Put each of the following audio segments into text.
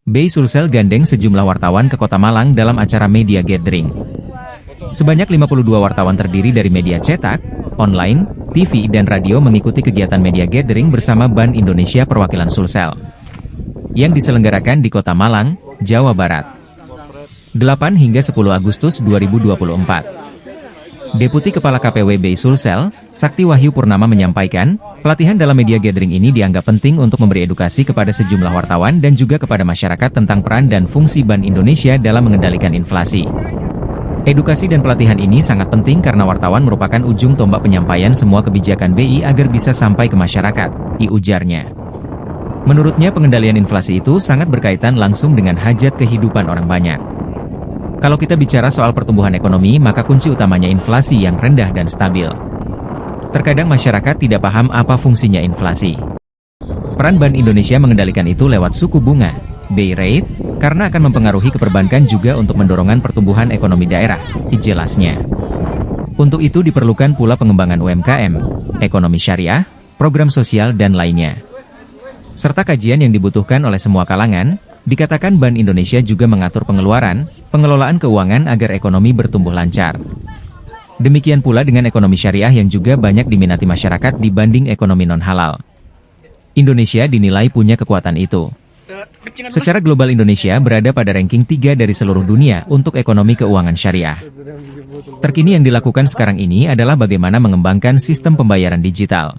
BI Sulsel gandeng sejumlah wartawan ke Kota Malang dalam acara media gathering. Sebanyak 52 wartawan terdiri dari media cetak, online, TV, dan radio mengikuti kegiatan media gathering bersama Ban Indonesia Perwakilan Sulsel yang diselenggarakan di Kota Malang, Jawa Barat. 8 hingga 10 Agustus 2024. Deputi Kepala KPW BI Sulsel, Sakti Wahyu Purnama menyampaikan, pelatihan dalam media gathering ini dianggap penting untuk memberi edukasi kepada sejumlah wartawan dan juga kepada masyarakat tentang peran dan fungsi Bank Indonesia dalam mengendalikan inflasi. Edukasi dan pelatihan ini sangat penting karena wartawan merupakan ujung tombak penyampaian semua kebijakan BI agar bisa sampai ke masyarakat, ujarnya. Menurutnya pengendalian inflasi itu sangat berkaitan langsung dengan hajat kehidupan orang banyak. Kalau kita bicara soal pertumbuhan ekonomi, maka kunci utamanya inflasi yang rendah dan stabil. Terkadang masyarakat tidak paham apa fungsinya inflasi. Peran Bank Indonesia mengendalikan itu lewat suku bunga, BI rate, karena akan mempengaruhi keperbankan juga untuk mendorongkan pertumbuhan ekonomi daerah, jelasnya. Untuk itu diperlukan pula pengembangan UMKM, ekonomi syariah, program sosial dan lainnya. Serta kajian yang dibutuhkan oleh semua kalangan. Dikatakan Bank Indonesia juga mengatur pengeluaran, pengelolaan keuangan agar ekonomi bertumbuh lancar. Demikian pula dengan ekonomi syariah yang juga banyak diminati masyarakat dibanding ekonomi non-halal. Indonesia dinilai punya kekuatan itu. Secara global Indonesia berada pada ranking 3 dari seluruh dunia untuk ekonomi keuangan syariah. Terkini yang dilakukan sekarang ini adalah bagaimana mengembangkan sistem pembayaran digital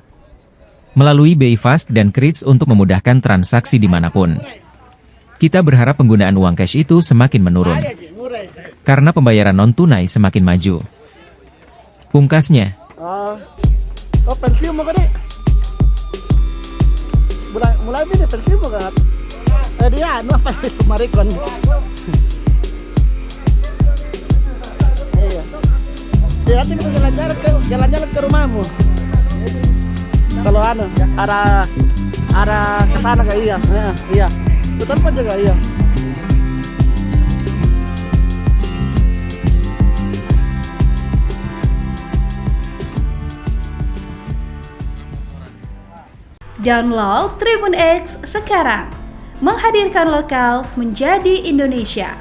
melalui BI Fast dan Kris untuk memudahkan transaksi dimanapun. Kita berharap penggunaan uang cash itu semakin menurun, karena pembayaran non-tunai semakin maju. Pungkasnya. Kau pensiun mo ka di? Mulai ini pensiun mo ka? Dia ano apa sumarikon? Iya. Dia nanti kita jalan-jalan ke rumahmu. Kalau arah ke sana ka iya. Iya. Betul pa juga iya. Download Tribun X sekarang. Menghadirkan lokal menjadi Indonesia.